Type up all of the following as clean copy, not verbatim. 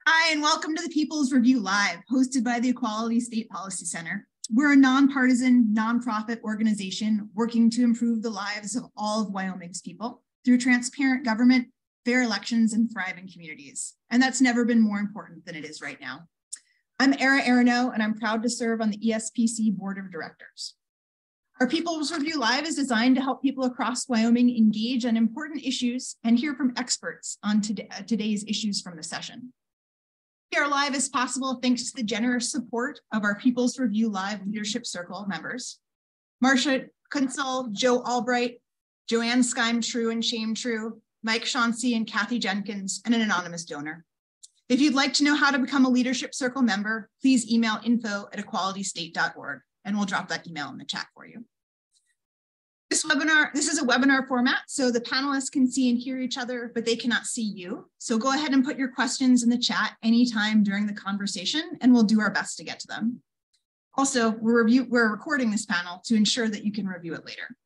Hi, and welcome to the People's Review Live, hosted by the Equality State Policy Center. We're a nonpartisan, nonprofit organization working to improve the lives of all of Wyoming's people through transparent government, fair elections, and thriving communities. And that's never been more important than it is right now. I'm Era Aranow, and I'm proud to serve on the ESPC Board of Directors. Our People's Review Live is designed to help people across Wyoming engage on important issues and hear from experts on today's issues from the session. Our live is possible thanks to the generous support of our People's Review Live Leadership Circle members, Marcia Kunsel, Joe Albright, Joanne Skyme True and Shame True, Mike Chauncey and Kathy Jenkins, and an anonymous donor. If you'd like to know how to become a Leadership Circle member, please email info@equalitystate.org, and we'll drop that email in the chat for you. This is a webinar format, so the panelists can see and hear each other, but they cannot see you. So go ahead and put your questions in the chat anytime during the conversation, and we'll do our best to get to them. Also, we're recording this panel to ensure that you can review it later.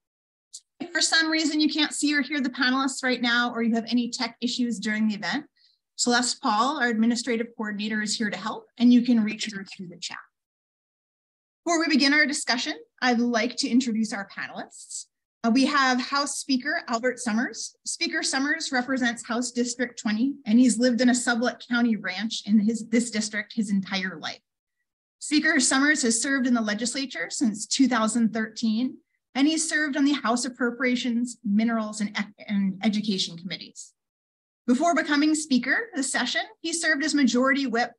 If for some reason you can't see or hear the panelists right now, or you have any tech issues during the event, Celeste Paul, our administrative coordinator, is here to help, and you can reach her through the chat. Before we begin our discussion, I'd like to introduce our panelists. We have House Speaker Albert Sommers. Speaker Sommers represents House District 20, and he's lived in a Sublette County ranch in this district his entire life. Speaker Sommers has served in the legislature since 2013, and he's served on the House Appropriations, Minerals, and Education committees. Before becoming Speaker this session, he served as Majority Whip,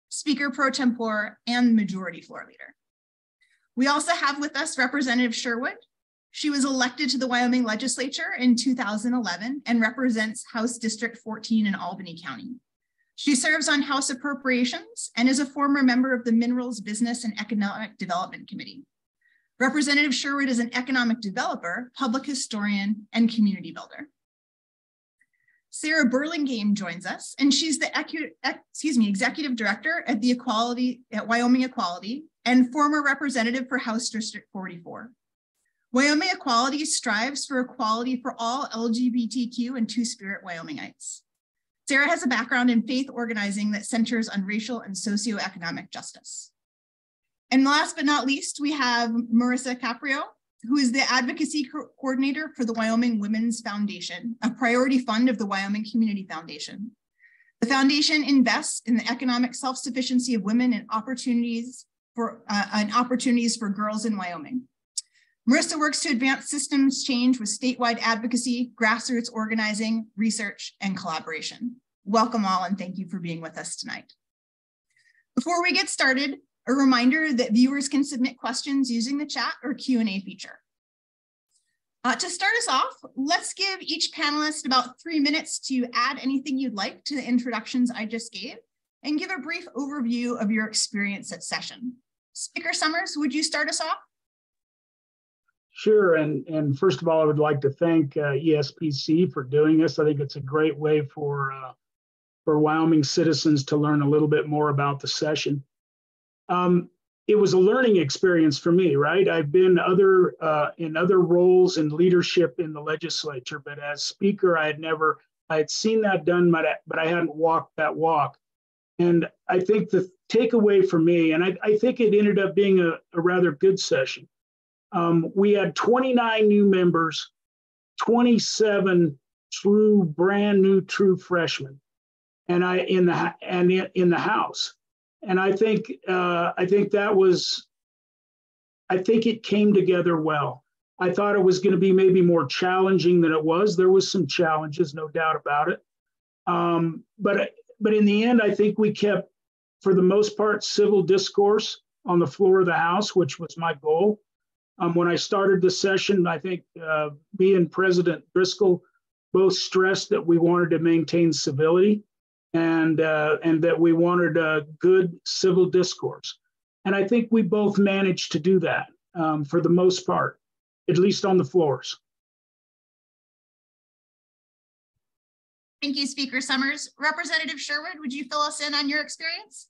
Speaker Pro Tempore, and Majority Floor Leader. We also have with us Representative Sherwood. She was elected to the Wyoming Legislature in 2011 and represents House District 14 in Albany County. She serves on House Appropriations and is a former member of the Minerals, Business, and Economic Development Committee. Representative Sherwood is an economic developer, public historian, and community builder. Sara Burlingame joins us, and she's the executive director at Wyoming Equality and former representative for House District 44. Wyoming Equality strives for equality for all LGBTQ and Two-Spirit Wyomingites. Sara has a background in faith organizing that centers on racial and socioeconomic justice. And last but not least, we have Marissa Carpio, who is the advocacy coordinator for the Wyoming Women's Foundation, a priority fund of the Wyoming Community Foundation. The foundation invests in the economic self-sufficiency of women and opportunities for girls in Wyoming. Marissa works to advance systems change with statewide advocacy, grassroots organizing, research, and collaboration. Welcome all, and thank you for being with us tonight. Before we get started, a reminder that viewers can submit questions using the chat or Q&A feature. To start us off, let's give each panelist about 3 minutes to add anything you'd like to the introductions I just gave and give a brief overview of your experience at session. Speaker Sommers, would you start us off? Sure, and first of all, I would like to thank ESPC for doing this. I think it's a great way for Wyoming citizens to learn a little bit more about the session. It was a learning experience for me, right? I've been in other roles in leadership in the legislature, but as speaker, I had seen that done, but I hadn't walked that walk. And I think the takeaway for me, and I think it ended up being a rather good session. We had 29 new members, 27 brand new true freshmen, and in the House. And I think it came together well. I thought it was going to be maybe more challenging than it was. There was some challenges, no doubt about it. But in the end, I think we kept, for the most part, civil discourse on the floor of the House, which was my goal. When I started the session, I think me and President Driscoll both stressed that we wanted to maintain civility and that we wanted a good civil discourse. And I think we both managed to do that for the most part, at least on the floors. Thank you, Speaker Sommers. Representative Sherwood, would you fill us in on your experience?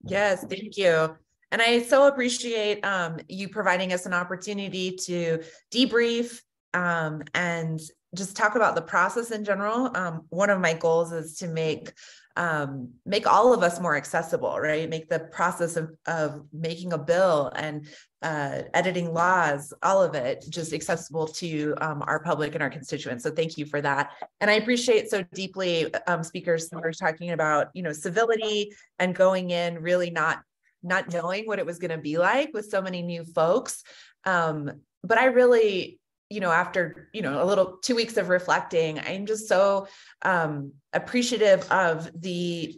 Yes, thank you. And I so appreciate you providing us an opportunity to debrief and just talk about the process in general. One of my goals is to make make all of us more accessible, right? Make the process of making a bill and editing laws, all of it just accessible to our public and our constituents. So thank you for that. And I appreciate so deeply speakers who were talking about, civility and going in really not knowing what it was going to be like with so many new folks. But I really, after, a little 2 weeks of reflecting, I'm just so appreciative of the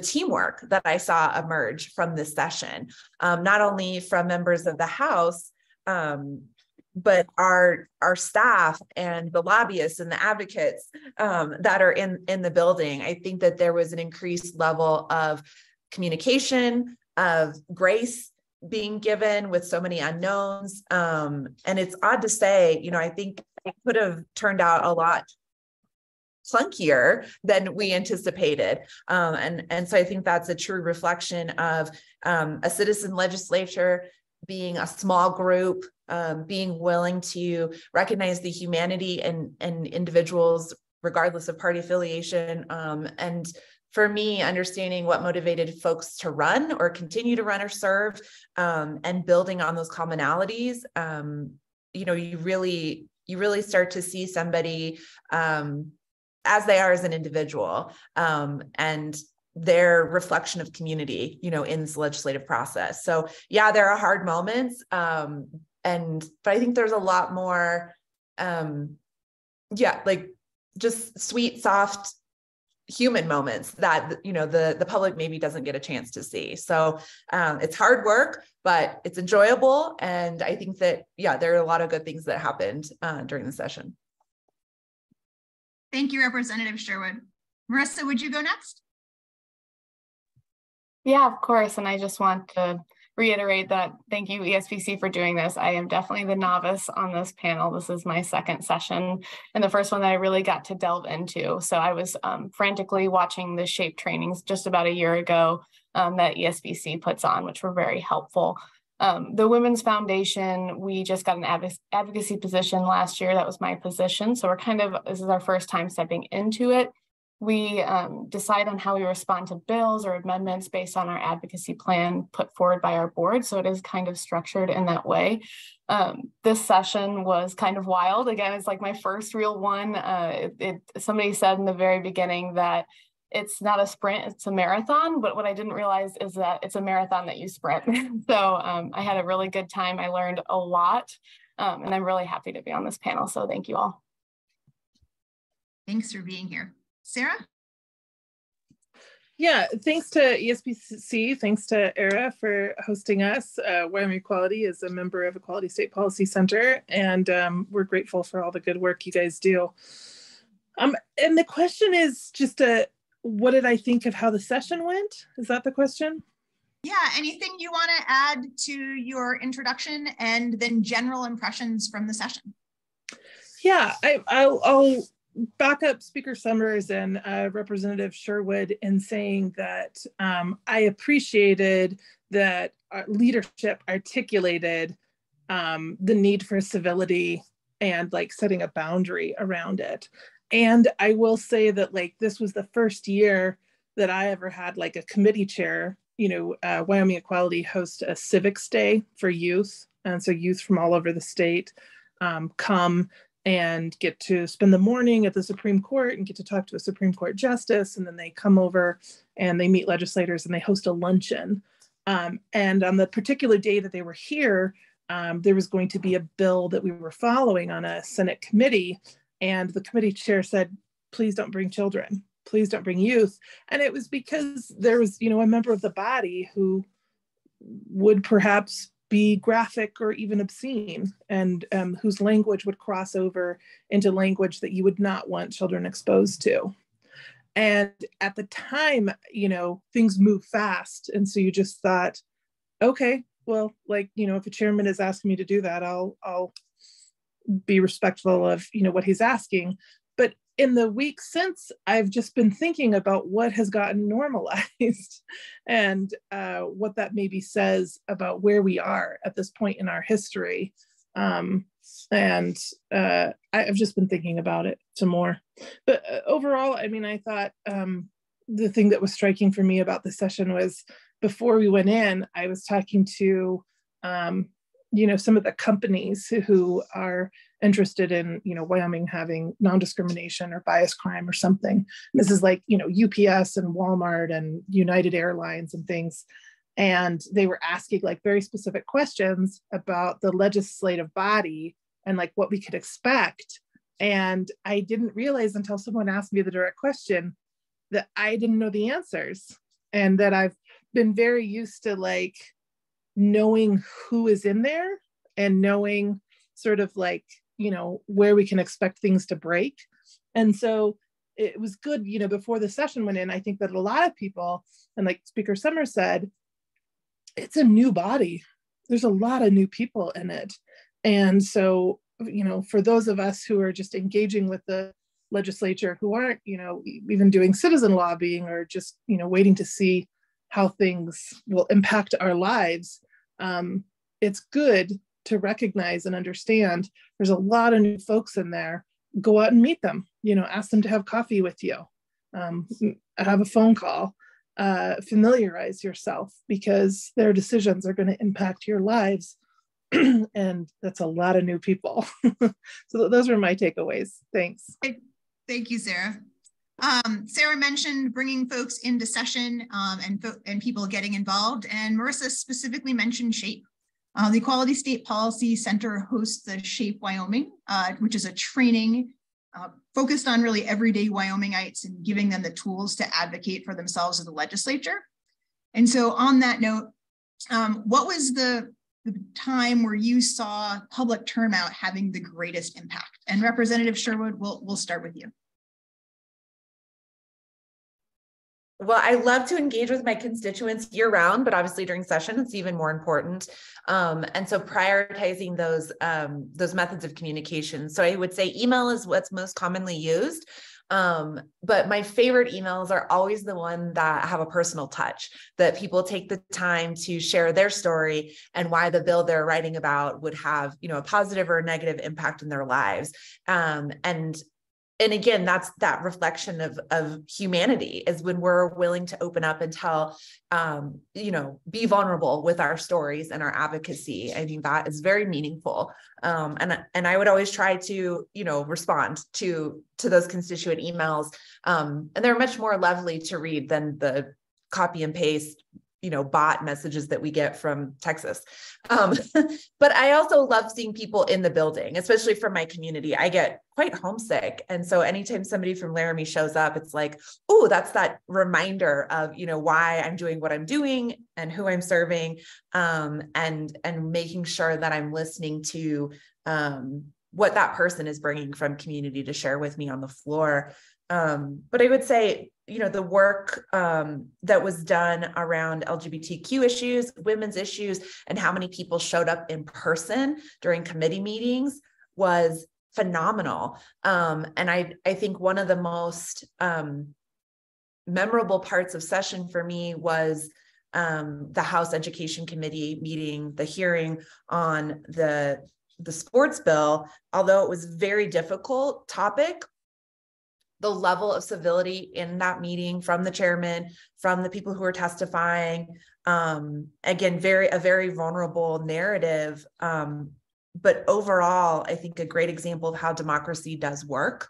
teamwork that I saw emerge from this session, not only from members of the House, but our staff and the lobbyists and the advocates that are in the building. I think that there was an increased level of communication, of grace being given with so many unknowns. And it's odd to say, I think it could have turned out a lot clunkier than we anticipated. And so I think that's a true reflection of a citizen legislature being a small group, being willing to recognize the humanity and individuals, regardless of party affiliation. And for me, understanding what motivated folks to run or continue to run or serve, and building on those commonalities, you really start to see somebody as they are as an individual, and their reflection of community, in this legislative process. So yeah, there are hard moments, but I think there's a lot more, like just sweet, soft, human moments that the public maybe doesn't get a chance to see. So it's hard work, but it's enjoyable, and I think that there are a lot of good things that happened during the session. Thank you, Representative Sherwood. Marissa, would you go next? Yeah, of course. And I just want to reiterate that thank you, ESPC, for doing this. I am definitely the novice on this panel. This is my second session and the first one that I really got to delve into. So I was frantically watching the SHAPE trainings just about a year ago that ESPC puts on, which were very helpful. The Women's Foundation, we just got an advocacy position last year. That was my position. So this is our first time stepping into it. We decide on how we respond to bills or amendments based on our advocacy plan put forward by our board. So it is kind of structured in that way. This session was kind of wild. Again, it's like my first real one. Somebody said in the very beginning that it's not a sprint, it's a marathon. But what I didn't realize is that it's a marathon that you sprint. So I had a really good time. I learned a lot, and I'm really happy to be on this panel. So thank you all. Thanks for being here. Sara? Yeah, thanks to ESPC, thanks to Era for hosting us. Wyoming Equality is a member of Equality State Policy Center, and we're grateful for all the good work you guys do. And the question is just, what did I think of how the session went? Is that the question? Yeah, anything you want to add to your introduction and then general impressions from the session? Yeah, I'll back up Speaker Sommers and Representative Sherwood in saying that I appreciated that our leadership articulated the need for civility and setting a boundary around it. And I will say that this was the first year that I ever had a committee chair. Wyoming Equality hosts a civics day for youth. And so youth from all over the state come and get to spend the morning at the Supreme Court and get to talk to a Supreme Court justice. And then they come over and they meet legislators and they host a luncheon. And on the particular day that they were here, there was going to be a bill that we were following on a Senate committee. And the committee chair said, please don't bring children. Please don't bring youth. And it was because there was, a member of the body who would perhaps be graphic or even obscene, and whose language would cross over into language that you would not want children exposed to. And at the time, things move fast. And so you just thought, okay, well, if a chairman is asking me to do that, I'll be respectful of, what he's asking. But in the weeks since, I've just been thinking about what has gotten normalized and what that maybe says about where we are at this point in our history. I've just been thinking about it some more. But overall, I thought the thing that was striking for me about the session was before we went in, I was talking to, some of the companies who are interested in, Wyoming having non-discrimination or bias crime or something. And this is like, UPS and Walmart and United Airlines and things. And they were asking like very specific questions about the legislative body and like what we could expect. And I didn't realize until someone asked me the direct question that I didn't know the answers, and that I've been very used to like knowing who is in there and knowing sort of like, where we can expect things to break. And so it was good, before the session went in, I think that a lot of people, and like Speaker Sommers said, it's a new body. There's a lot of new people in it. And so, for those of us who are just engaging with the legislature, who aren't, even doing citizen lobbying or just, waiting to see how things will impact our lives, it's good to recognize and understand there's a lot of new folks in there. Go out and meet them, ask them to have coffee with you, have a phone call, familiarize yourself, because their decisions are going to impact your lives. And that's a lot of new people. So those were my takeaways. Thanks. Thank you, Sara. Sara mentioned bringing folks into session and people getting involved, and Marissa specifically mentioned SHAPE. The Equality State Policy Center hosts the SHAPE Wyoming, which is a training focused on really everyday Wyomingites and giving them the tools to advocate for themselves in the legislature. And so on that note, what was the time where you saw public turnout having the greatest impact? And Representative Sherwood, we'll start with you. Well, I love to engage with my constituents year round, but obviously during session, it's even more important. And so prioritizing those methods of communication. So I would say email is what's most commonly used. But my favorite emails are always the one that have a personal touch, that people take the time to share their story and why the bill they're writing about would have, a positive or a negative impact in their lives. And again, that's that reflection of humanity, is when we're willing to open up and tell, be vulnerable with our stories and our advocacy. I think that is very meaningful. And I would always try to, respond to those constituent emails. And they're much more lovely to read than the copy and paste, bot messages that we get from Texas. But I also love seeing people in the building, especially from my community. I get quite homesick. And so anytime somebody from Laramie shows up, it's like, oh, that's that reminder of, why I'm doing what I'm doing and who I'm serving, and making sure that I'm listening to what that person is bringing from community to share with me on the floor. But I would say, the work that was done around LGBTQ issues, women's issues, and how many people showed up in person during committee meetings was phenomenal. And I think one of the most memorable parts of session for me was the House Education Committee meeting, the hearing on the sports bill. Although it was a very difficult topic, the level of civility in that meeting from the chairman, from the people who were testifying, again, a very vulnerable narrative. But overall, I think a great example of how democracy does work,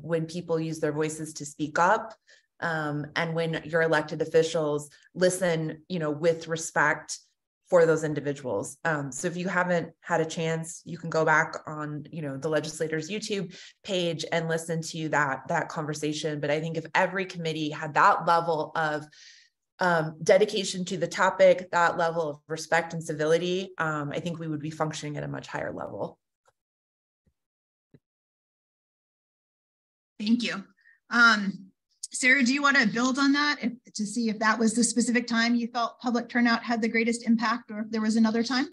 when people use their voices to speak up, and when your elected officials listen, with respect for those individuals. So if you haven't had a chance, you can go back on, the legislators' YouTube page and listen to that conversation. But I think if every committee had that level of dedication to the topic, that level of respect and civility, I think we would be functioning at a much higher level. Thank you. Sara, do you want to build on that to see if that was the specific time you felt public turnout had the greatest impact, or if there was another time?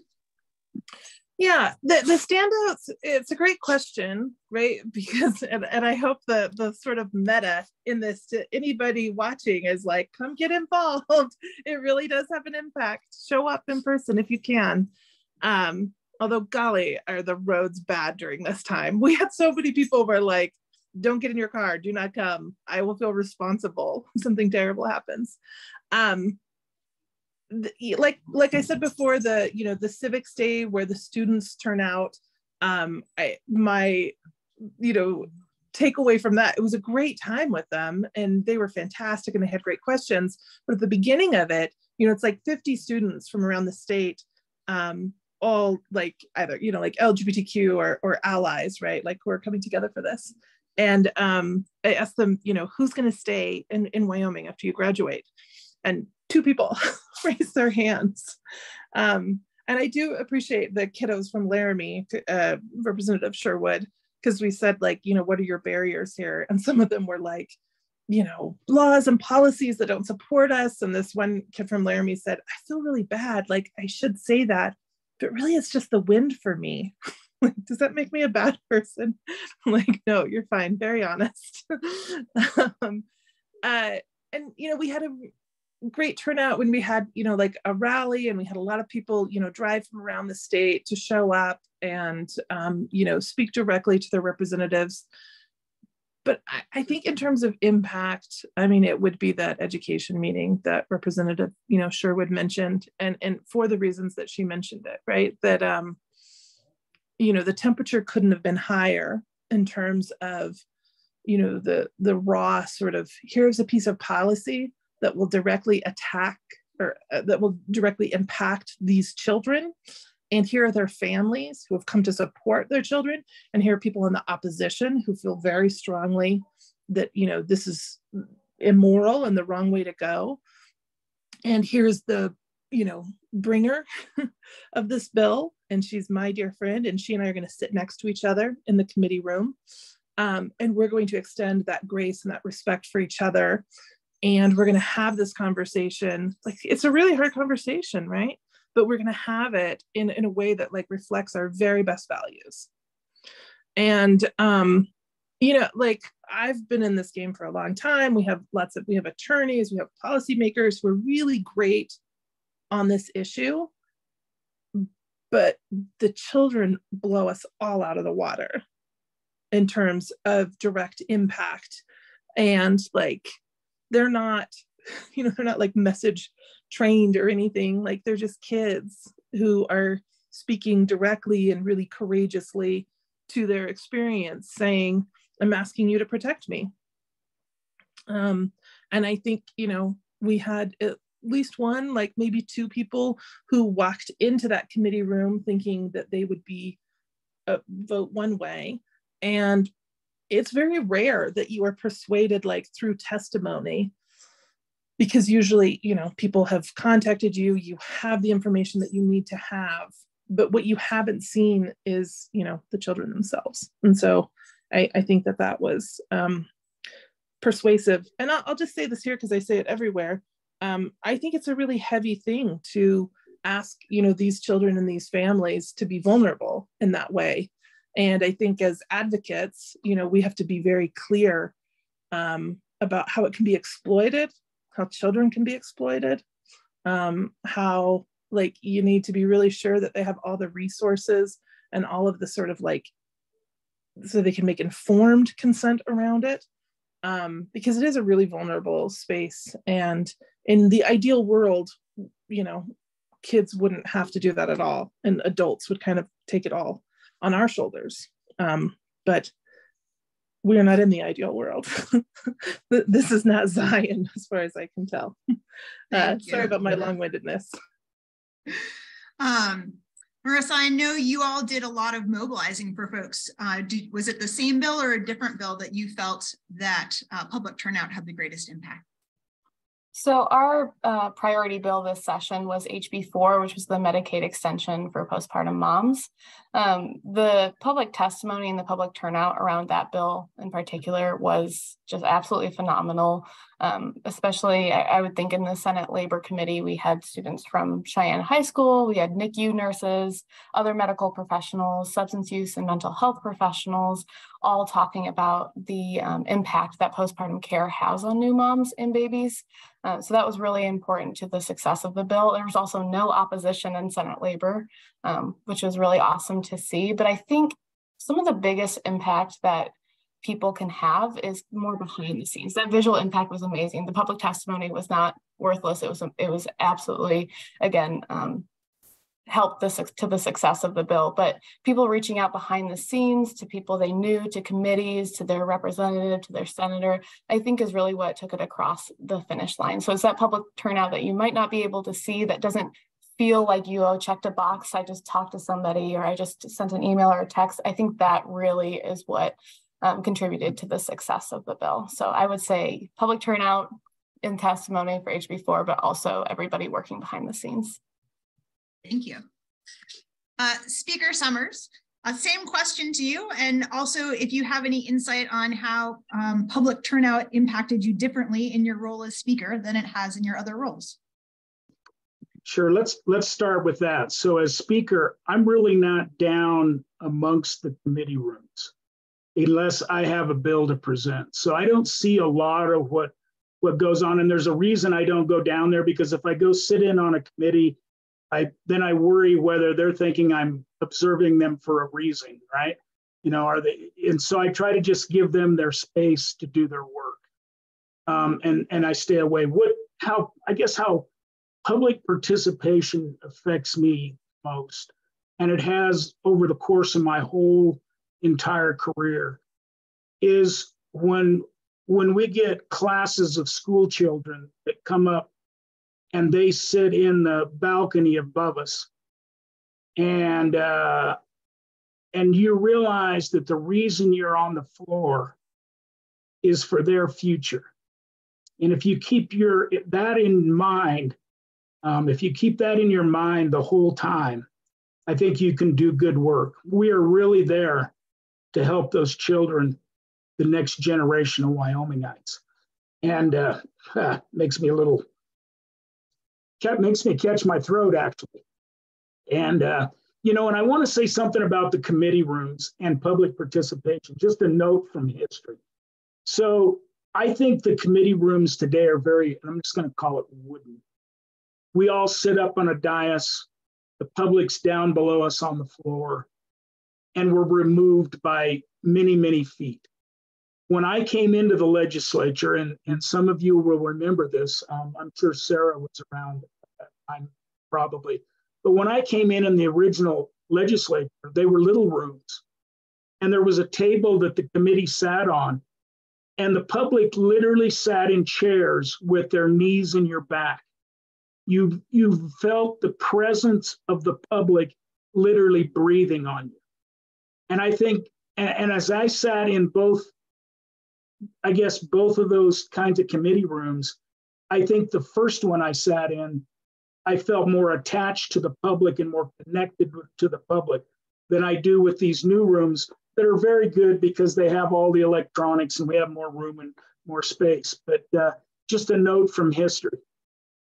Yeah, the standouts, it's a great question, right? Because, and I hope the sort of meta in this to anybody watching is like, come get involved. It really does have an impact. Show up in person if you can. Although golly, are the roads bad during this time. We had so many people were like, don't get in your car, do not come. I will feel responsible if something terrible happens. Like I said before, the civics day where the students turn out, my takeaway from that, it was a great time with them and they were fantastic and they had great questions. But at the beginning of it, it's like 50 students from around the state, all like either, like LGBTQ or allies, right? Like who are coming together for this. And I asked them, who's going to stay in Wyoming after you graduate? And 2 people raised their hands. And I do appreciate the kiddos from Laramie, Representative Sherwood, because we said like, what are your barriers here? And some of them were like, laws and policies that don't support us. And this one kid from Laramie said, I feel really bad. Like I should say that, but really it's just the wind for me. Like, does that make me a bad person? Like, no, you're fine. Very honest. And, we had a great turnout when we had, like a rally, and we had a lot of people, drive from around the state to show up and, speak directly to their representatives. But I think in terms of impact, it would be that education meeting that Representative, Sherwood mentioned, and for the reasons that she mentioned it, right? That, the temperature couldn't have been higher in terms of, the raw sort of, here's a piece of policy that will directly attack or that will directly impact these children. And here are their families who have come to support their children. And here are people in the opposition who feel very strongly that, this is immoral and the wrong way to go. And here's the, bringer of this bill. And she's my dear friend. And she and I are going to sit next to each other in the committee room. And we're going to extend that grace and that respect for each other. And we're going to have this conversation. Like, it's a really hard conversation, right? But we're going to have it in a way that like reflects our very best values. And, like I've been in this game for a long time. We have attorneys, we have policymakers who are really great on this issue, but the children blow us all out of the water in terms of direct impact. And like, they're not like message trained or anything. Like they're just kids who are speaking directly and really courageously to their experience, saying, I'm asking you to protect me. And I think, we had at least one, like maybe 2 people who walked into that committee room thinking that they would be vote one way. And it's very rare that you are persuaded like through testimony, because usually, people have contacted you, you have the information that you need to have, but what you haven't seen is, the children themselves. And so I think that was persuasive. And I'll just say this here because I say it everywhere. I think it's a really heavy thing to ask, these children and these families to be vulnerable in that way. And I think as advocates, we have to be very clear about how it can be exploited, how children can be exploited, how like you need to be really sure that they have all the resources and all of the sort of like, so they can make informed consent around it, because it is a really vulnerable space. And in the ideal world, kids wouldn't have to do that at all, and adults would kind of take it all on our shoulders. But we are not in the ideal world. This is not Zion, as far as I can tell. Sorry about my long-windedness. Marissa, I know you all did a lot of mobilizing for folks. Was it the same bill or a different bill that you felt that public turnout had the greatest impact? So our priority bill this session was HB4, which was the Medicaid extension for postpartum moms. The public testimony and the public turnout around that bill in particular was just absolutely phenomenal. Especially, I would think in the Senate Labor Committee, we had students from Cheyenne High School, we had NICU nurses, other medical professionals, substance use and mental health professionals, all talking about the impact that postpartum care has on new moms and babies. So that was really important to the success of the bill. There was also no opposition in Senate Labor, which was really awesome to see. But I think some of the biggest impact that people can have is more behind the scenes. That visual impact was amazing. The public testimony was not worthless. It was absolutely, again, helped to the success of the bill. But people reaching out behind the scenes to people they knew, to committees, to their representative, to their senator, I think is really what took it across the finish line. So it's that public turnout that you might not be able to see, that doesn't feel like you checked a box, I just talked to somebody, or I just sent an email or a text. I think that really is what contributed to the success of the bill. So I would say public turnout in testimony for HB4, but also everybody working behind the scenes. Thank you. Speaker Sommers, same question to you. And also if you have any insight on how public turnout impacted you differently in your role as speaker than it has in your other roles. Sure, let's start with that. So as speaker, I'm really not down amongst the committee rooms unless I have a bill to present. So I don't see a lot of what goes on. And there's a reason I don't go down there, because if I go sit in on a committee, then I worry whether they're thinking I'm observing them for a reason, right? You know, are they? And so I try to just give them their space to do their work. And I stay away. How public participation affects me most, and it has over the course of my whole entire career, is when we get classes of school children that come up and they sit in the balcony above us, and you realize that the reason you're on the floor is for their future. And if you keep that in mind, if you keep that in your mind the whole time, I think you can do good work. We are really there to help those children, the next generation of Wyomingites. And makes me catch my throat, actually. And, and I want to say something about the committee rooms and public participation, just a note from history. So I think the committee rooms today are very, and I'm just going to call it wooden. We all sit up on a dais, the public's down below us on the floor, and we're removed by many, many feet. When I came into the legislature, and some of you will remember this, I'm sure Sara was around at that time, probably, but when I came in the original legislature, they were little rooms, and there was a table that the committee sat on, and the public literally sat in chairs with their knees in your back. You felt the presence of the public literally breathing on you. And I think, and as I sat in both of those kinds of committee rooms, I think the first one I sat in, I felt more attached to the public and more connected to the public than I do with these new rooms that are very good because they have all the electronics and we have more room and more space. But just a note from history.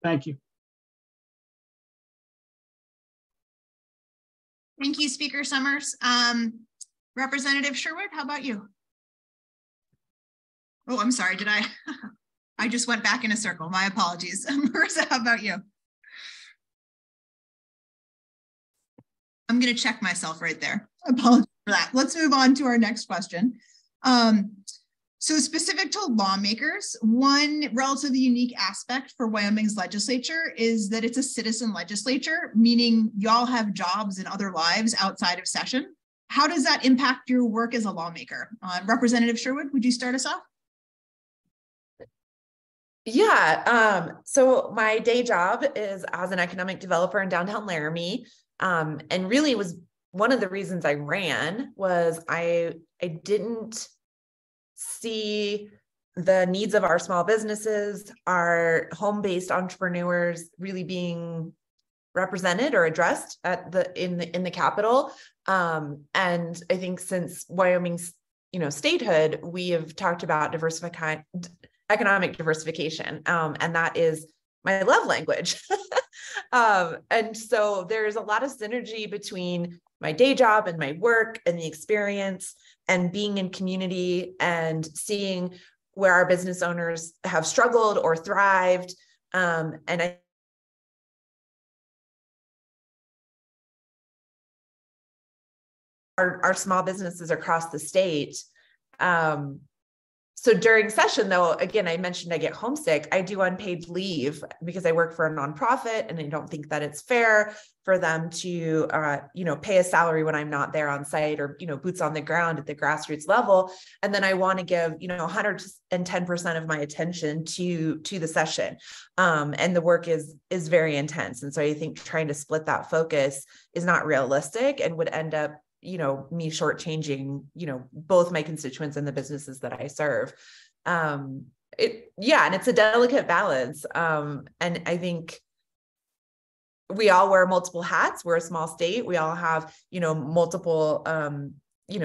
Thank you. Thank you, Speaker Sommers. Representative Sherwood, how about you? Oh, I'm sorry, did I? I just went back in a circle, my apologies. Marissa, how about you? I'm gonna check myself right there. Apologies for that. Let's move on to our next question. So specific to lawmakers, one relatively unique aspect for Wyoming's legislature is that it's a citizen legislature, meaning y'all have jobs and other lives outside of session. How does that impact your work as a lawmaker? Representative Sherwood, would you start us off? Yeah, so my day job is as an economic developer in downtown Laramie. And really was one of the reasons I ran was I didn't see the needs of our small businesses, our home-based entrepreneurs really being represented or addressed in the Capitol. And I think since Wyoming's statehood, we have talked about economic diversification, and that is my love language. And so there's a lot of synergy between my day job and my work and the experience and being in community and seeing where our business owners have struggled or thrived. And our small businesses across the state So during session, though, again, I mentioned I get homesick. I do unpaid leave because I work for a nonprofit, and I don't think that it's fair for them to, pay a salary when I'm not there on site, or, boots on the ground at the grassroots level. And then I want to give, 110% of my attention to the session. And the work is very intense. And so I think trying to split that focus is not realistic and would end up me shortchanging, both my constituents and the businesses that I serve. And it's a delicate balance. And I think we all wear multiple hats. We're a small state. We all have, multiple,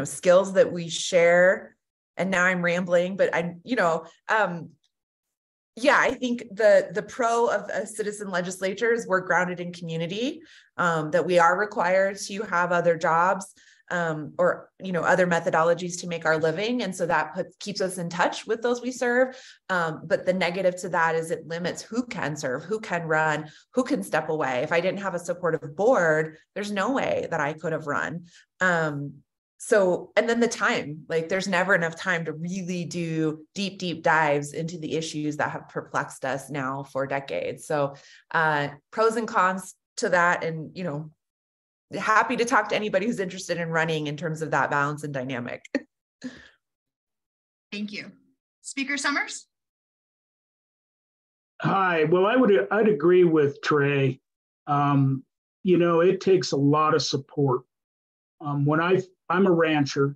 skills that we share. And now I'm rambling, but I think the pro of citizen legislatures, we're grounded in community, that we are required to have other jobs, or other methodologies to make our living. And so that keeps us in touch with those we serve. But the negative to that is it limits who can serve, who can run, who can step away. If I didn't have a supportive board, there's no way that I could have run. And then the time, there's never enough time to really do deep dives into the issues that have perplexed us now for decades. So pros and cons to that. And, happy to talk to anybody who's interested in running in terms of that balance and dynamic. Thank you. Speaker Sommers? Hi. Well, I'd agree with Trey. It takes a lot of support. I'm a rancher,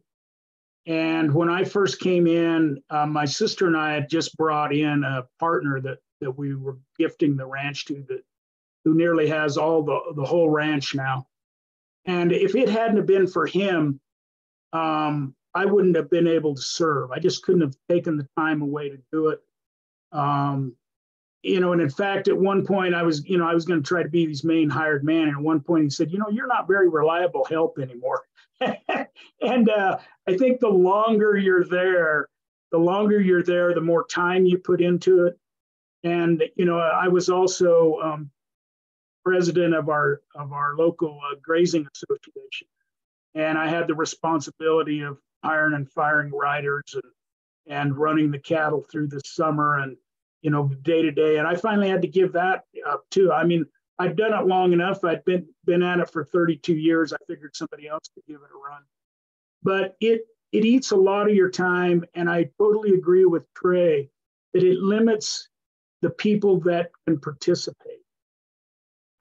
and when I first came in, my sister and I had just brought in a partner that we were gifting the ranch to, who nearly has all the whole ranch now. And if it hadn't have been for him, I wouldn't have been able to serve. I just couldn't have taken the time away to do it. And in fact, at one point I was going to try to be his main hired man. And at one point he said, you're not very reliable help anymore. And I think the longer you're there, the more time you put into it. And, I was also president of our local grazing association. And I had the responsibility of hiring and firing riders and running the cattle through the summer and, day to day. And I finally had to give that up too. I mean, I'd done it long enough. I'd been at it for 32 years. I figured somebody else could give it a run. But it eats a lot of your time. And I totally agree with Trey that it limits the people that can participate.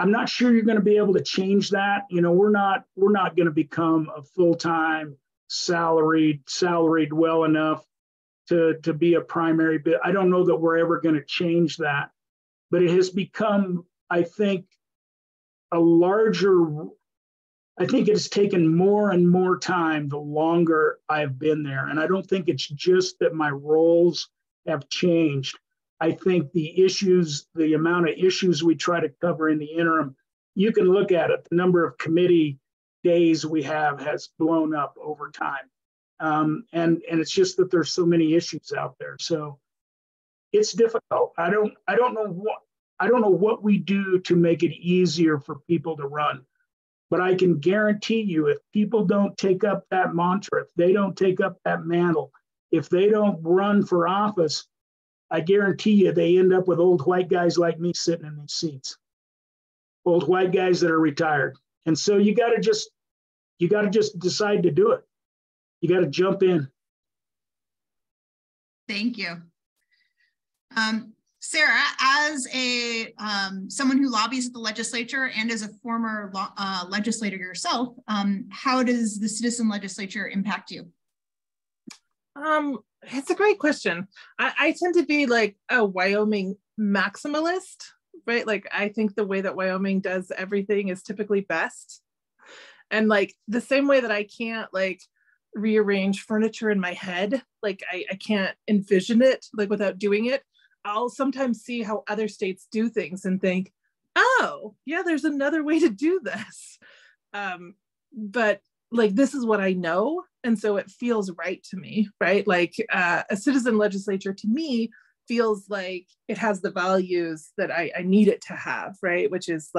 I'm not sure you're going to be able to change that. We're not going to become a full-time salaried well enough to be a primary bit. I don't know that we're ever going to change that, but it has become, I think it has taken more and more time the longer I've been there. And I don't think it's just that my roles have changed. I think the amount of issues we try to cover in the interim, you can look at it. The number of committee days we have has blown up over time. And it's just that there's so many issues out there. So it's difficult. I don't know what we do to make it easier for people to run. But I can guarantee you, if people don't take up that mantra, if they don't take up that mantle, if they don't run for office, I guarantee you they end up with old white guys like me sitting in these seats. Old white guys that are retired. And so you got to just decide to do it. You got to jump in. Thank you. Sara, as someone who lobbies at the legislature and as a former legislator yourself, how does the citizen legislature impact you? It's a great question. I tend to be like a Wyoming maximalist, right? Like, I think the way that Wyoming does everything is typically best. And like the same way that I can't rearrange furniture in my head, like I can't envision it without doing it. I'll sometimes see how other states do things and think, oh yeah, there's another way to do this. But this is what I know. And so it feels right to me, right? A citizen legislature to me feels like it has the values that I need it to have, right? Which is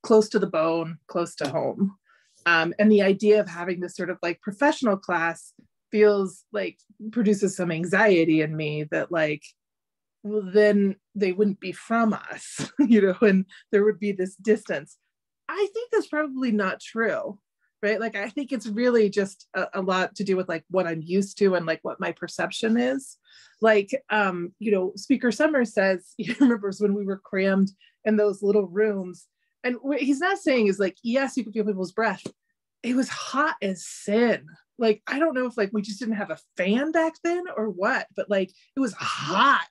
close to the bone, close to home. And the idea of having this sort of professional class feels like produces some anxiety in me that like, well, then they wouldn't be from us, and there would be this distance. I think that's probably not true, right? Like, I think it's really just a lot to do with like what I'm used to and like what my perception is. Like, Speaker Sommers says, he remembers when we were crammed in those little rooms. And what he's not saying is like, yes, you can feel people's breath. It was hot as sin. Like, I don't know if like we just didn't have a fan back then or what, but like it was hot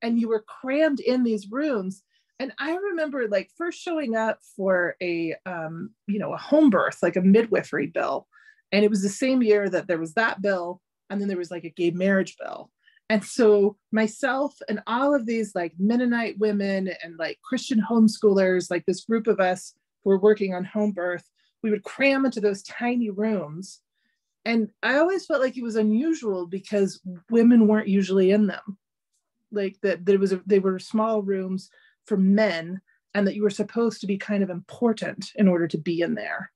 and you were crammed in these rooms. And I remember like first showing up for a home birth, like a midwifery bill. And it was the same year that there was that bill. And then there was like a gay marriage bill. And so myself and all of these like Mennonite women and like Christian homeschoolers, like this group of us who were working on home birth, we would cram into those tiny rooms. And I always felt like it was unusual because women weren't usually in them. Like that they were small rooms for men, and that you were supposed to be kind of important in order to be in there.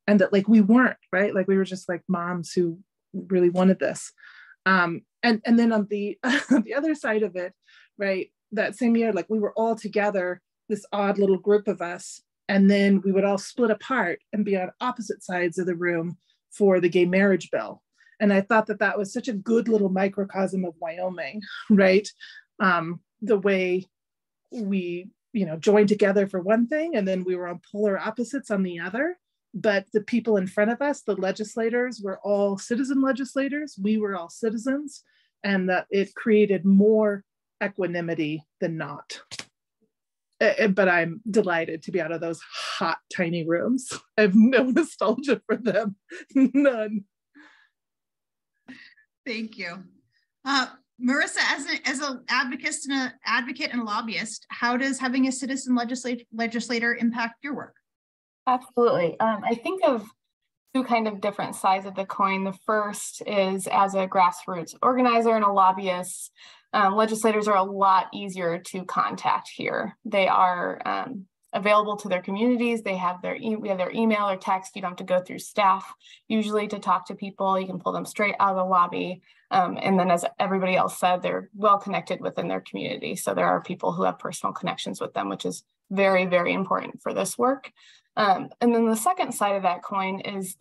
And that like we weren't, right? Like we were just like moms who really wanted this. And then on the the other side of it, right, that same year, like we were all together, this odd little group of us, and then we would all split apart and be on opposite sides of the room for the gay marriage bill. And I thought that that was such a good little microcosm of Wyoming, right? The way we, joined together for one thing, and then we were on polar opposites on the other. But the people in front of us, the legislators, were all citizen legislators. We were all citizens, and that it created more equanimity than not. But I'm delighted to be out of those hot, tiny rooms. I have no nostalgia for them, none. Thank you. Marissa, as an advocate and a lobbyist, how does having a citizen legislator impact your work? Absolutely. I think of two kind of different sides of the coin. The first is as a grassroots organizer and a lobbyist, legislators are a lot easier to contact here. They are available to their communities. They have we have their email or text. You don't have to go through staff usually to talk to people. You can pull them straight out of the lobby. And then as everybody else said, they're well connected within their community. So there are people who have personal connections with them, which is very, very important for this work. And then the second side of that coin is,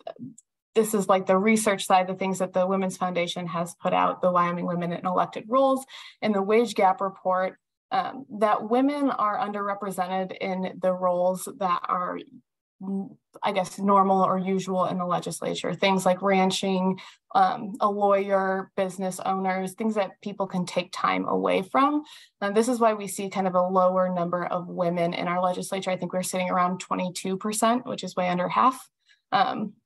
this is like the research side, the things that the Women's Foundation has put out, the Wyoming Women in Elected Roles and the Wage Gap Report, that women are underrepresented in the roles that are, I guess, normal or usual in the legislature. Things like ranching, a lawyer, business owners, things that people can take time away from. And this is why we see kind of a lower number of women in our legislature. I think we're sitting around 22%, which is way under half.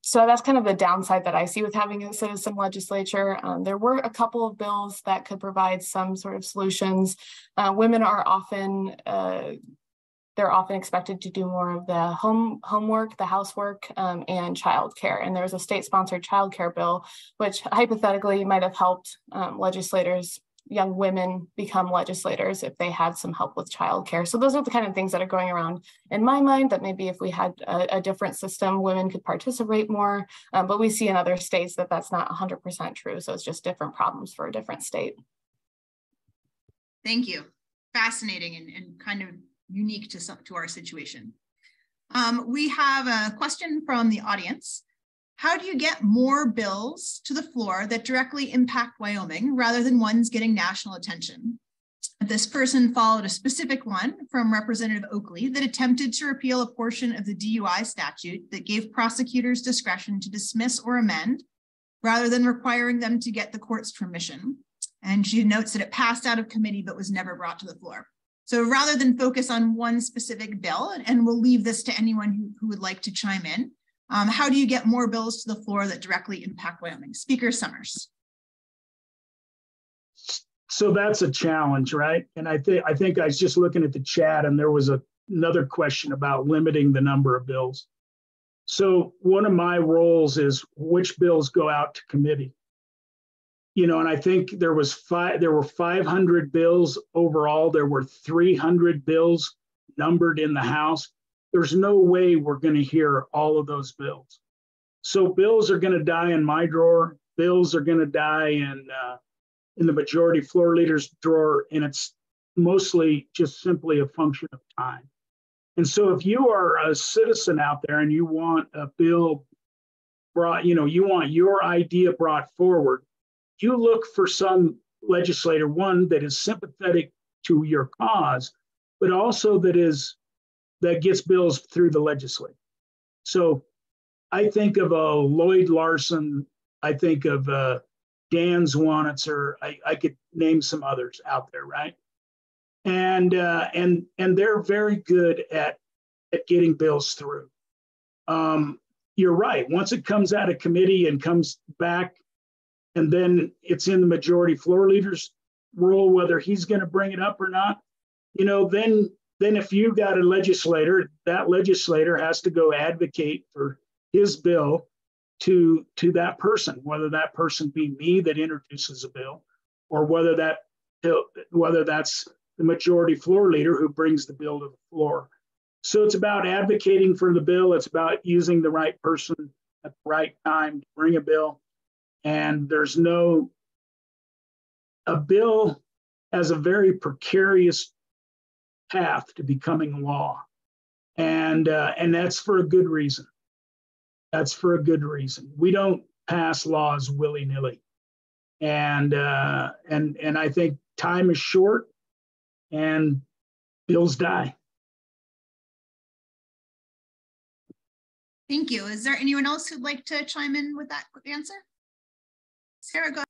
So that's kind of the downside that I see with having a citizen legislature. There were a couple of bills that could provide some sort of solutions. Women are often, they're often expected to do more of the homework, the housework, and childcare. And there's a state-sponsored childcare bill, which hypothetically might have helped legislators, young women, become legislators if they had some help with childcare. So those are the kind of things that are going around in my mind, that maybe if we had a different system, women could participate more. But we see in other states that that's not 100% true. So it's just different problems for a different state. Thank you. Fascinating and kind of unique to our situation. We have a question from the audience. How do you get more bills to the floor that directly impact Wyoming rather than ones getting national attention? This person followed a specific one from Representative Oakley that attempted to repeal a portion of the DUI statute that gave prosecutors discretion to dismiss or amend rather than requiring them to get the court's permission. And she notes that it passed out of committee but was never brought to the floor. So rather than focus on one specific bill, and we'll leave this to anyone who would like to chime in, how do you get more bills to the floor that directly impact Wyoming? Speaker Sommers. So that's a challenge, right? And I think I was just looking at the chat, and there was another question about limiting the number of bills. So one of my roles is which bills go out to committee. And I think there were 500 bills overall. There were 300 bills numbered in the House. There's no way we're going to hear all of those bills. So bills are going to die in my drawer. bills are going to die in the majority floor leader's drawer, and it's mostly just simply a function of time. And so if you are a citizen out there and you want a bill brought, you want your idea brought forward, you look for some legislator, one that is sympathetic to your cause, but also that gets bills through the legislature. So I think of a Lloyd Larson, I think of Dan Zwanitzer, I could name some others out there, right? And they're very good at getting bills through. You're right. Once it comes out of committee and comes back, and then it's in the majority floor leader's role, whether he's going to bring it up or not, then if you've got a legislator, that legislator has to go advocate for his bill to that person, whether that person be me that introduces a bill, or whether that's the majority floor leader who brings the bill to the floor. So it's about advocating for the bill. It's about using the right person at the right time to bring a bill. And a bill has a very precarious path to becoming law. And that's for a good reason. That's for a good reason. We don't pass laws willy-nilly. And I think time is short and bills die. Thank you. Is there anyone else who'd like to chime in with that answer? Sara, go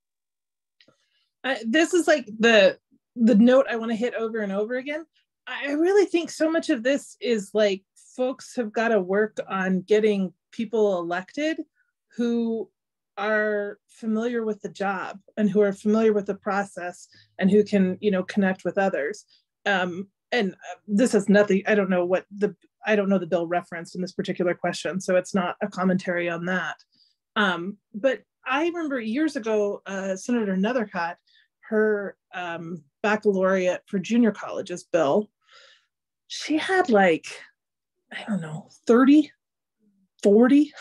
ahead. This is like the note I want to hit over and over again. I really think so much of this is like folks have got to work on getting people elected who are familiar with the job and who are familiar with the process and who can, connect with others. And this is nothing, I don't know the bill referenced in this particular question, so it's not a commentary on that. But I remember years ago, Senator Nethercott, her baccalaureate for junior colleges bill, she had 30, 40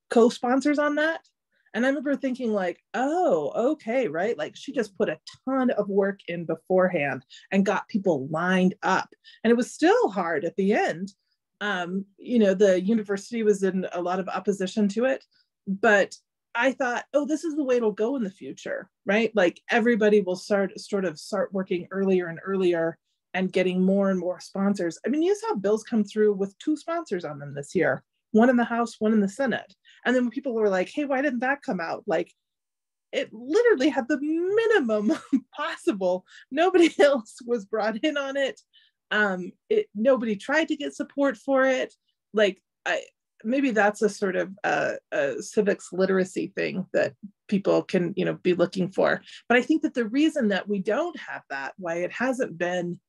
co-sponsors on that. And I remember thinking oh, okay, right? She just put a ton of work in beforehand and got people lined up. And it was still hard at the end. The university was in a lot of opposition to it, but I thought, oh, this is the way it'll go in the future, right? Everybody will start working earlier and earlier and getting more and more sponsors. I mean, you saw bills come through with 2 sponsors on them this year, one in the House, one in the Senate. And then when people were like, hey, why didn't that come out? It literally had the minimum possible. Nobody else was brought in on it. Nobody tried to get support for it. Maybe that's a sort of a civics literacy thing that people can, be looking for. But I think that the reason that we don't have that, why it hasn't been,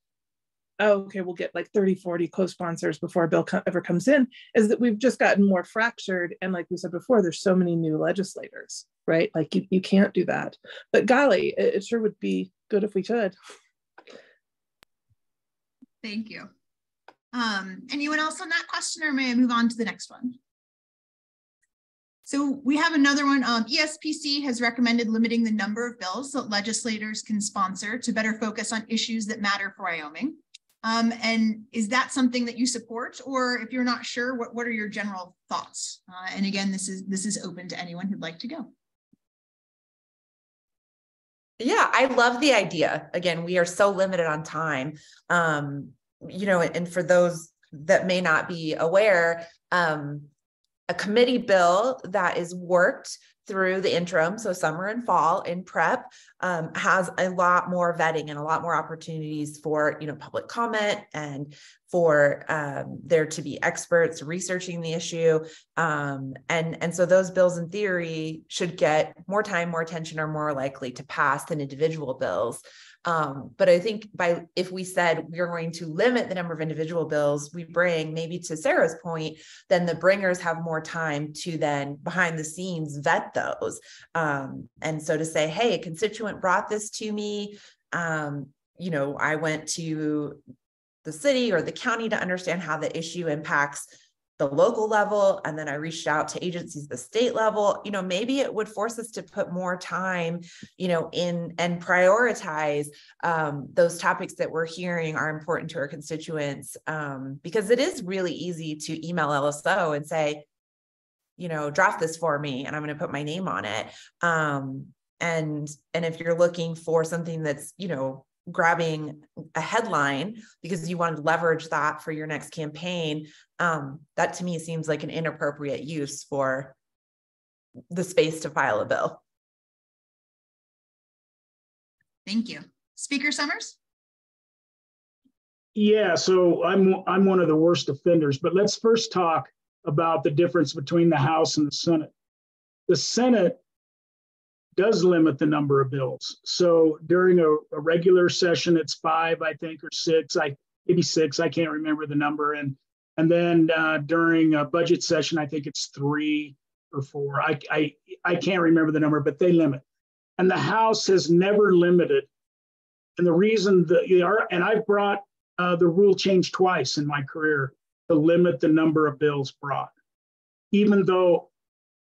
oh, okay, we'll get 30, 40 co-sponsors before a bill ever comes in, is that we've just gotten more fractured. And like we said before, there's so many new legislators, right? You can't do that. But golly, it sure would be good if we could. Thank you. Anyone else on that question, or may I move on to the next one? So we have another one. ESPC has recommended limiting the number of bills that legislators can sponsor to better focus on issues that matter for Wyoming. And is that something that you support, or if you're not sure, what are your general thoughts? And again, this is open to anyone who'd like to go. Yeah, I love the idea. Again, we are so limited on time. And for those that may not be aware, a committee bill that is worked through the interim, so summer and fall in prep, has a lot more vetting and a lot more opportunities for, public comment and for there to be experts researching the issue. And so those bills in theory should get more time, more attention, or more likely to pass than individual bills. But I think if we said we're going to limit the number of individual bills we bring, maybe to Sara's point, then the bringers have more time to then behind the scenes vet those. And so to say, hey, a constituent brought this to me, I went to the city or the county to understand how the issue impacts the local level, and then I reached out to agencies at the state level, you know, maybe it would force us to put more time, you know, in and prioritize those topics that we're hearing are important to our constituents, because it is really easy to email LSO and say, you know, draft this for me, and I'm going to put my name on it. And if you're looking for something that's, you know, grabbing a headline because you want to leverage that for your next campaign, that to me seems like an inappropriate use for the space to file a bill. Thank you. Speaker Sommers? Yeah, so I'm one of the worst offenders, but let's first talk about the difference between the House and the Senate. The Senate does limit the number of bills. So during a regular session, it's 5, I think, or 6, maybe 6, I can't remember the number. And then during a budget session, I think it's 3 or 4. I can't remember the number, but they limit. And the House has never limited. And the reason and I've brought the rule change twice in my career to limit the number of bills brought, even though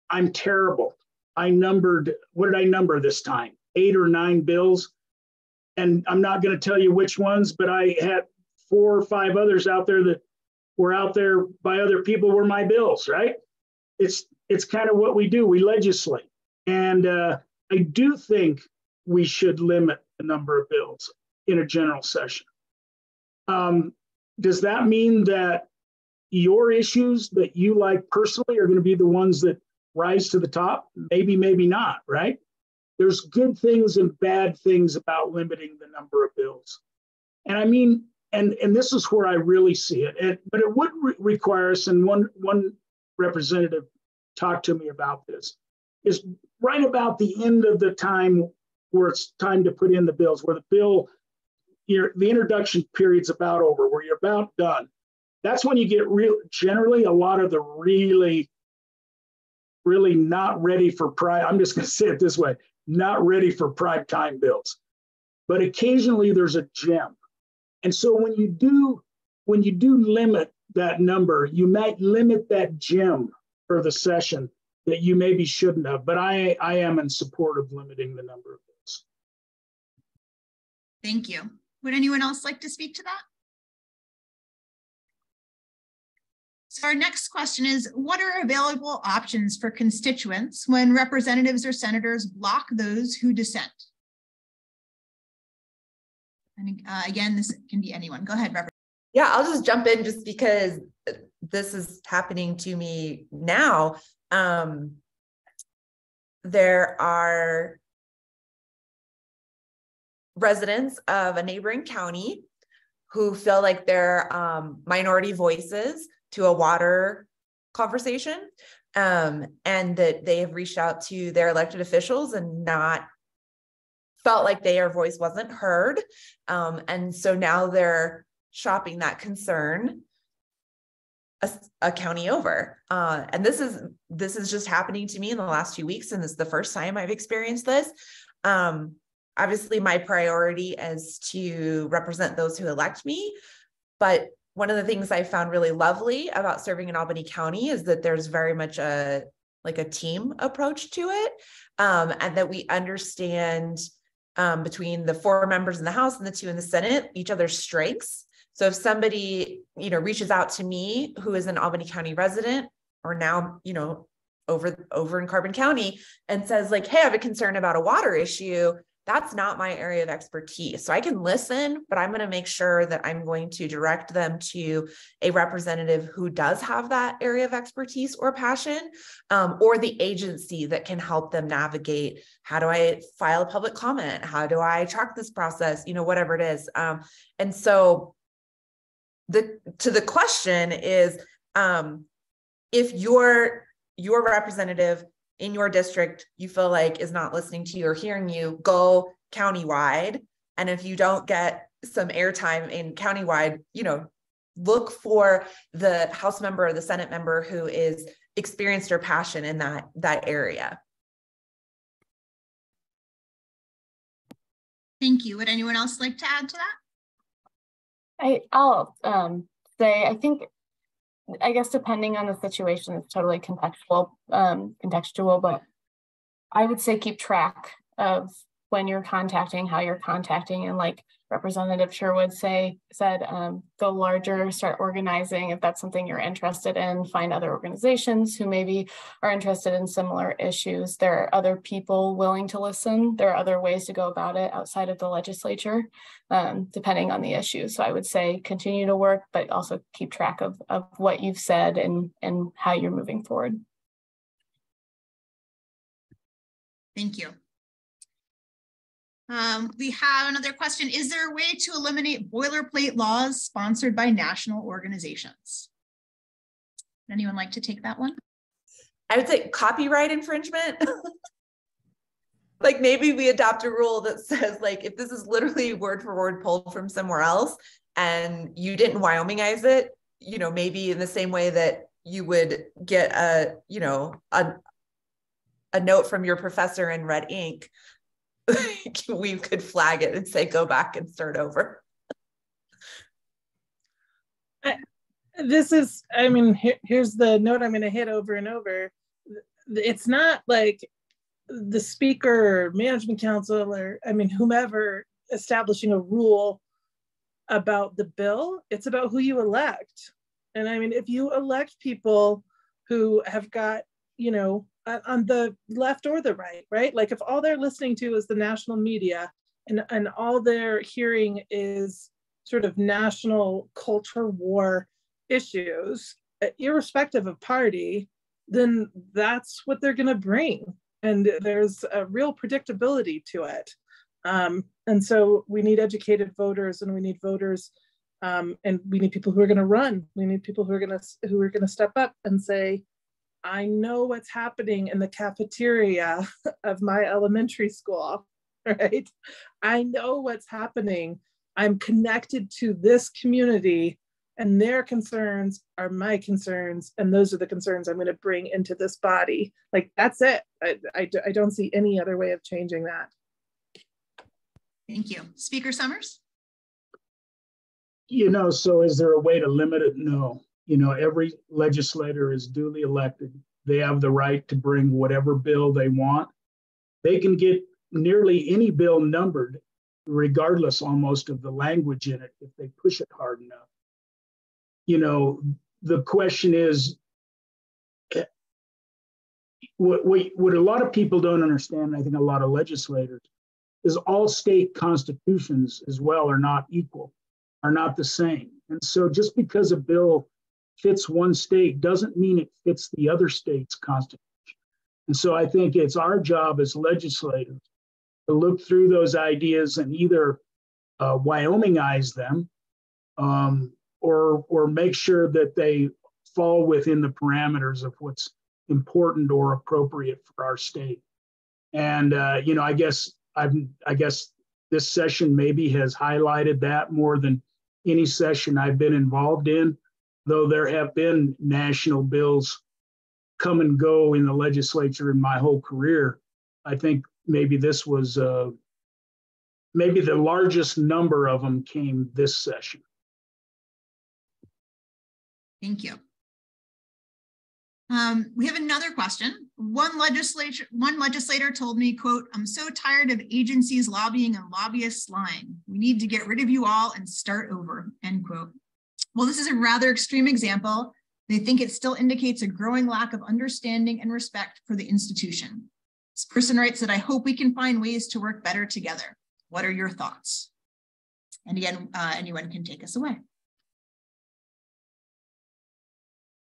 I'm terrible. I numbered, what did I number this time? 8 or 9 bills. And I'm not going to tell you which ones, but I had 4 or 5 others out there that were out there by other people were my bills, right? It's kind of what we do. We legislate. And I do think we should limit the number of bills in a general session. Does that mean that your issues that you like personally are going to be the ones that rise to the top? Maybe, maybe not, right? There's good things and bad things about limiting the number of bills. And I mean, and this is where I really see it. But it would require us, and one representative talked to me about this, is right about the end of the time where it's time to put in the bills, where the bill, the introduction period's about over, where you're about done. That's when you get generally a lot of the really not ready for prime. I'm just going to say it this way, not ready for prime time bills. But occasionally there's a gem. And so when you do limit that number, you might limit that gem for the session that you maybe shouldn't have. But I am in support of limiting the number of bills. Thank you. Would anyone else like to speak to that? So our next question is, what are available options for constituents when representatives or senators block those who dissent? And again, this can be anyone. Go ahead, Representative. Yeah, I'll just jump in just because this is happening to me now. There are residents of a neighboring county who feel like they're minority voices to a water conversation, and that they have reached out to their elected officials and not felt like their voice wasn't heard. And so now they're shopping that concern a county over. And this is just happening to me in the last few weeks. And this is the first time I've experienced this. Obviously my priority is to represent those who elect me. But one of the things I found really lovely about serving in Albany County is that there's very much a team approach to it. And that we understand between the 4 members in the House and the 2 in the Senate, each other's strengths. So if somebody, reaches out to me who is an Albany County resident or now, over in Carbon County and says like, hey, I have a concern about a water issue, that's not my area of expertise. So I can listen, but I'm going to make sure that I'm going to direct them to a representative who does have that area of expertise or passion, or the agency that can help them navigate. How do I file a public comment? How do I track this process? Whatever it is. And so to the question is, if your representative in your district you feel like is not listening to you or hearing you, go countywide. And if you don't get some airtime in countywide, look for the House member or the Senate member who is experienced or passion in that area. Thank you. Would anyone else like to add to that? I'll say, I think I guess depending on the situation, it's totally contextual, but I would say keep track of when you're contacting, how you're contacting, and like Representative Sherwood said, go larger, start organizing if that's something you're interested in, find other organizations who maybe are interested in similar issues. There are other people willing to listen. There are other ways to go about it outside of the legislature, depending on the issue. So I would say continue to work, but also keep track of what you've said and how you're moving forward. Thank you. We have another question. Is there a way to eliminate boilerplate laws sponsored by national organizations? Would anyone like to take that one? I would say copyright infringement. Like maybe we adopt a rule that says, like, if this is literally word for word pulled from somewhere else and you didn't Wyomingize it, you know, maybe in the same way that you would get a note from your professor in red ink, we could flag it and say, go back and start over. Here's the note I'm going to hit over and over. It's not like the speaker or management council or, whomever establishing a rule about the bill. It's about who you elect. And if you elect people who have got, on the left or the right? Like if all they're listening to is the national media and all they're hearing is sort of national culture war issues, irrespective of party, then that's what they're going to bring. And there's a real predictability to it. And so we need educated voters, and we need voters, and we need people who are going to run. We need people who are going to step up and say, I know what's happening in the cafeteria of my elementary school, right? I know what's happening. I'm connected to this community, and their concerns are my concerns, and those are the concerns I'm going to bring into this body. Like, that's it. I don't see any other way of changing that. Thank you. Speaker Sommers? So is there a way to limit it? No. Every legislator is duly elected. They have the right to bring whatever bill they want. They can get nearly any bill numbered, regardless almost of the language in it, if they push it hard enough. The question is, what a lot of people don't understand, and I think a lot of legislators, is all state constitutions as well are not equal, are not the same. And so just because a bill fits one state doesn't mean it fits the other state's constitution. And so I think it's our job as legislators to look through those ideas and either Wyomingize them or make sure that they fall within the parameters of what's important or appropriate for our state. And I guess this session maybe has highlighted that more than any session I've been involved in. Though there have been national bills come and go in the legislature in my whole career, I think maybe this was, maybe the largest number of them came this session. Thank you. We have another question. One legislator told me, quote, "I'm so tired of agencies lobbying and lobbyists lying. We need to get rid of you all and start over," end quote. Well, this is a rather extreme example. They think it still indicates a growing lack of understanding and respect for the institution. This person writes that, "I hope we can find ways to work better together. What are your thoughts?" And again, anyone can take us away.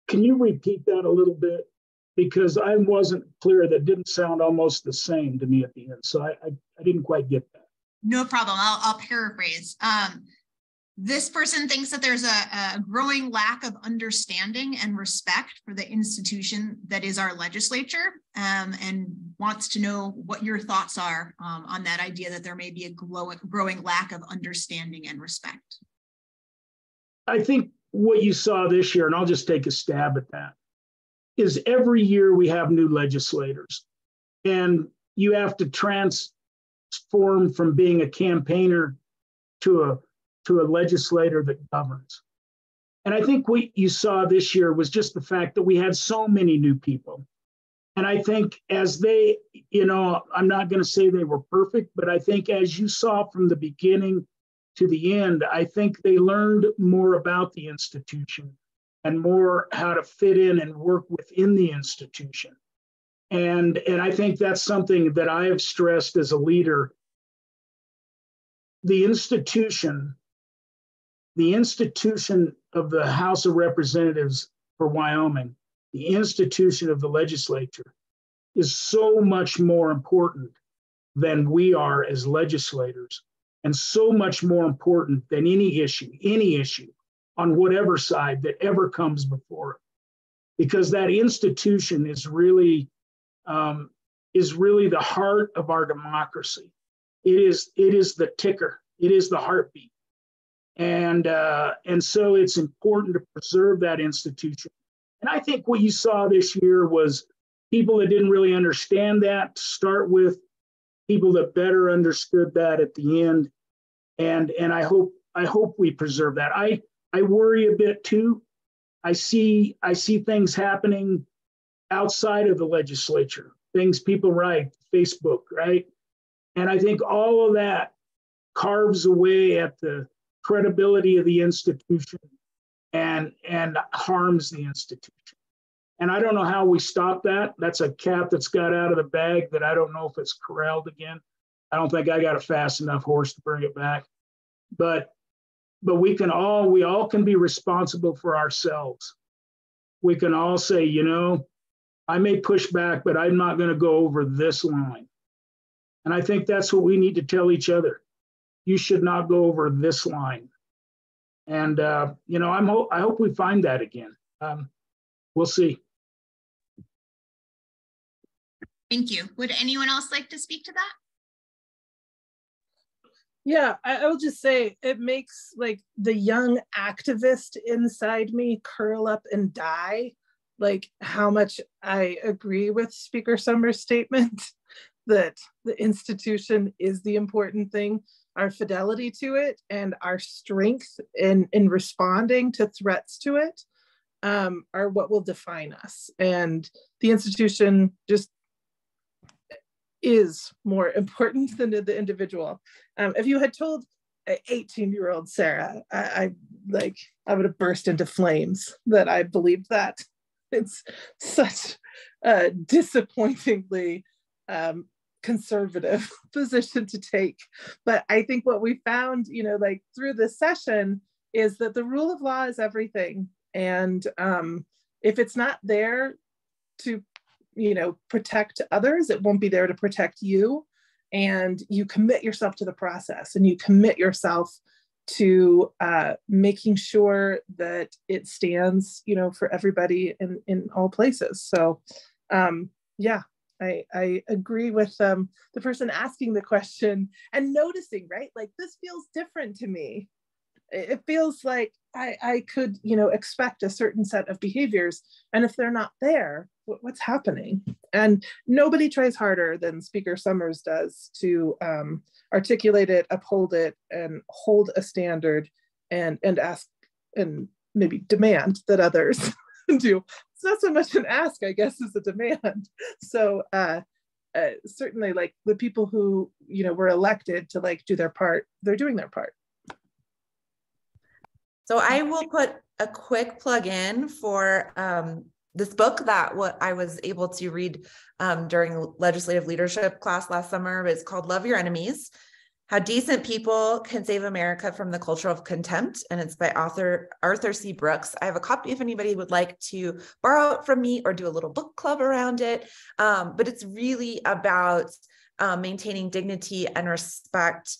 Can you repeat that a little bit? Because I wasn't clear. That didn't sound almost the same to me at the end. So I didn't quite get that. No problem. I'll paraphrase. This person thinks that there's a growing lack of understanding and respect for the institution that is our legislature, and wants to know what your thoughts are on that idea that there may be a growing lack of understanding and respect. I think what you saw this year, and I'll just take a stab at that, is every year we have new legislators, and you have to transform from being a campaigner to a legislator that governs. And I think what you saw this year was just the fact that we had so many new people. And I think as they, I'm not going to say they were perfect, but I think as you saw from the beginning to the end, I think they learned more about the institution and more how to fit in and work within the institution. And I think that's something that I have stressed as a leader. The institution of the House of Representatives for Wyoming, the institution of the legislature, is so much more important than we are as legislators, and so much more important than any issue on whatever side that ever comes before it. Because that institution is really the heart of our democracy. It is the ticker. It is the heartbeat. And so it's important to preserve that institution. And I think what you saw this year was people that didn't really understand that to start with, people that better understood that at the end. And I hope we preserve that. I worry a bit too. I see things happening outside of the legislature, things people write, Facebook, right? And I think all of that carves away at the credibility of the institution and harms the institution. And I don't know how we stop that. That's a cat that's got out of the bag that I don't know if it's corralled again. I don't think I got a fast enough horse to bring it back. But we all can be responsible for ourselves. We can all say, I may push back, but I'm not going to go over this line. And I think that's what we need to tell each other. You should not go over this line. And, I hope we find that again. We'll see. Thank you. Would anyone else like to speak to that? Yeah, I will just say it makes like the young activist inside me curl up and die. Like how much I agree with Speaker Sommers' statement that the institution is the important thing. Our fidelity to it and our strength in responding to threats to it are what will define us. And the institution just is more important than the individual. If you had told an 18-year-old Sara, I would have burst into flames that I believed that. It's such a disappointingly conservative position to take. But I think what we found, through this session is that the rule of law is everything. And if it's not there to protect others, it won't be there to protect you. And you commit yourself to the process and you commit yourself to making sure that it stands, for everybody in all places. So I agree with the person asking the question and noticing, right? Like this feels different to me. It feels like I could, expect a certain set of behaviors. And if they're not there, what's happening? And nobody tries harder than Speaker Sommers does to articulate it, uphold it, and hold a standard and ask and maybe demand that others do. It's not so much an ask, I guess, as a demand. So certainly like the people who, were elected to do their part, they're doing their part. So I will put a quick plug in for this book that I was able to read during legislative leadership class last summer. It's called Love Your Enemies: How Decent People Can Save America from the Culture of Contempt. And it's by author Arthur C. Brooks. I have a copy if anybody would like to borrow it from me or do a little book club around it. But it's really about maintaining dignity and respect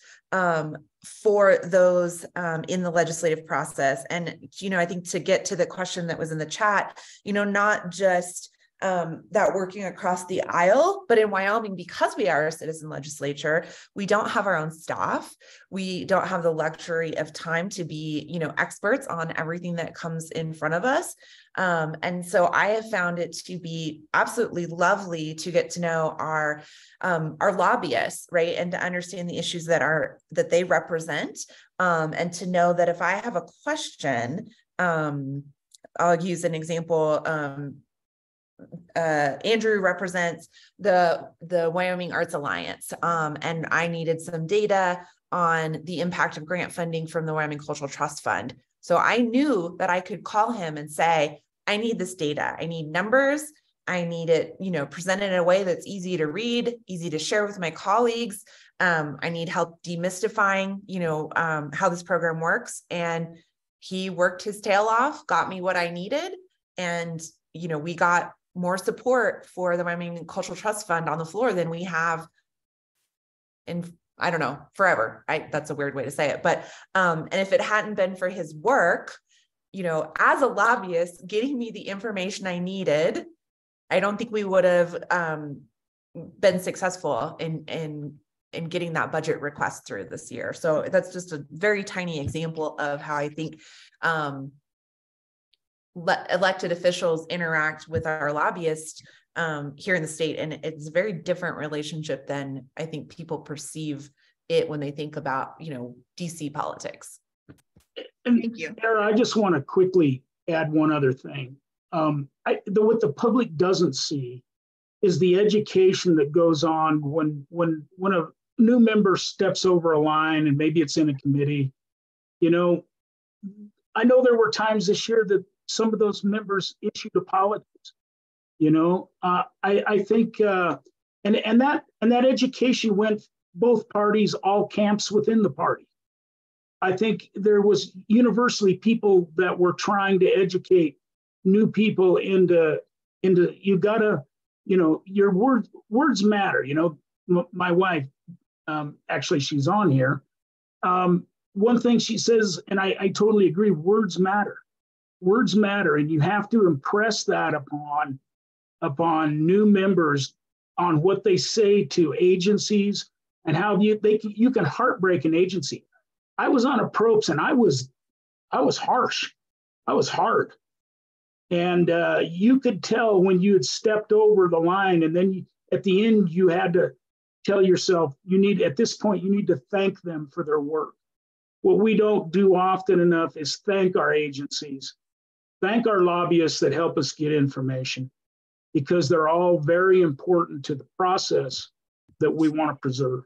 for those in the legislative process. And, I think to get to the question that was in the chat, not just that working across the aisle, but in Wyoming, because we are a citizen legislature, we don't have our own staff. We don't have the luxury of time to be, experts on everything that comes in front of us. And so I have found it to be absolutely lovely to get to know our lobbyists, right? And to understand the issues that they represent. And to know that if I have a question I'll use an example. Andrew represents the Wyoming Arts Alliance, and I needed some data on the impact of grant funding from the Wyoming Cultural Trust Fund. So I knew that I could call him and say, I need this data. I need numbers. I need it, presented in a way that's easy to read, easy to share with my colleagues. I need help demystifying, how this program works. And he worked his tail off, got me what I needed. And, we got more support for the Wyoming Cultural Trust Fund on the floor than we have in, I don't know, forever. That's a weird way to say it. But, and if it hadn't been for his work, as a lobbyist, getting me the information I needed, I don't think we would have been successful in getting that budget request through this year. So that's just a very tiny example of how I think elected officials interact with our lobbyists here in the state. And it's a very different relationship than I think people perceive it when they think about, DC politics. Thank you. Sarah, I just want to quickly add one other thing. What the public doesn't see is the education that goes on when a new member steps over a line, and maybe it's in a committee. I know there were times this year that some of those members issued apologies. I think and that education went both parties, all camps within the party. I think there was universally people that were trying to educate new people into you gotta, your words matter. My wife, actually she's on here. One thing she says, and I totally agree, words matter. Words matter, and you have to impress that upon new members on what they say to agencies and how you can heartbreak an agency. I was on a PROPS and I was harsh. I was hard. And you could tell when you had stepped over the line, and then at the end, you had to tell yourself, at this point, you need to thank them for their work. What we don't do often enough is thank our agencies, thank our lobbyists that help us get information, because they're all very important to the process that we want to preserve.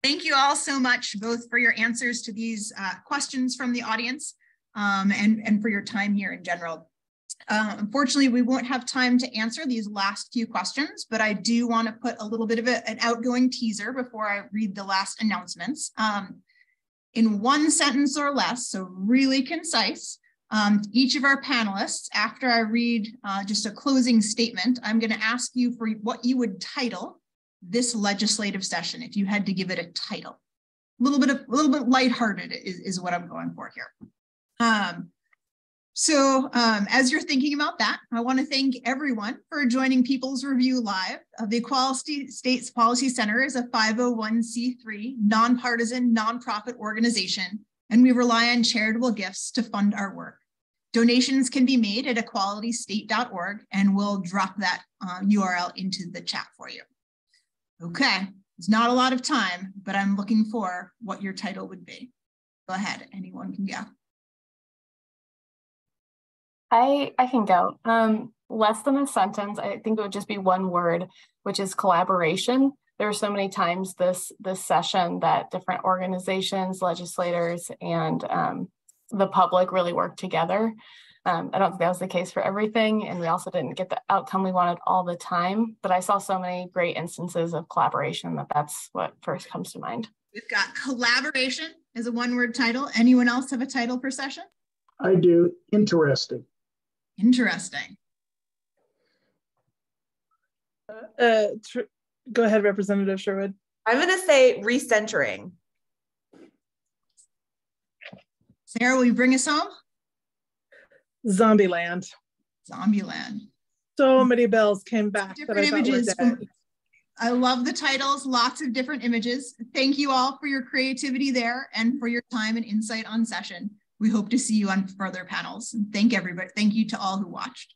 Thank you all so much, both for your answers to these questions from the audience and for your time here in general. Unfortunately, we won't have time to answer these last few questions, but I do want to put a little bit of an outgoing teaser before I read the last announcements. In one sentence or less, so really concise, each of our panelists, after I read just a closing statement, I'm going to ask you for what you would title this legislative session, if you had to give it a title. A little bit lighthearted is what I'm going for here. As you're thinking about that, I want to thank everyone for joining People's Review Live. The Equality States Policy Center is a 501c3 nonpartisan nonprofit organization, and we rely on charitable gifts to fund our work. Donations can be made at equalitystate.org, and we'll drop that URL into the chat for you. Okay, it's not a lot of time, but I'm looking for what your title would be. Go ahead, anyone can go. I can go. Less than a sentence. I think it would just be one word, which is collaboration. There are so many times this session that different organizations, legislators, and the public really work together. I don't think that was the case for everything, and we also didn't get the outcome we wanted all the time, but I saw so many great instances of collaboration that's what first comes to mind. We've got collaboration as a one-word title. Anyone else have a title per session? I do. Interesting. Interesting. Go ahead, Representative Sherwood. I'm going to say recentering. Sara, will you bring us home? Zombieland. Zombieland. So many bells came back. Different images. I love the titles, lots of different images. Thank you all for your creativity there and for your time and insight on session. We hope to see you on further panels. And thank everybody. Thank you to all who watched.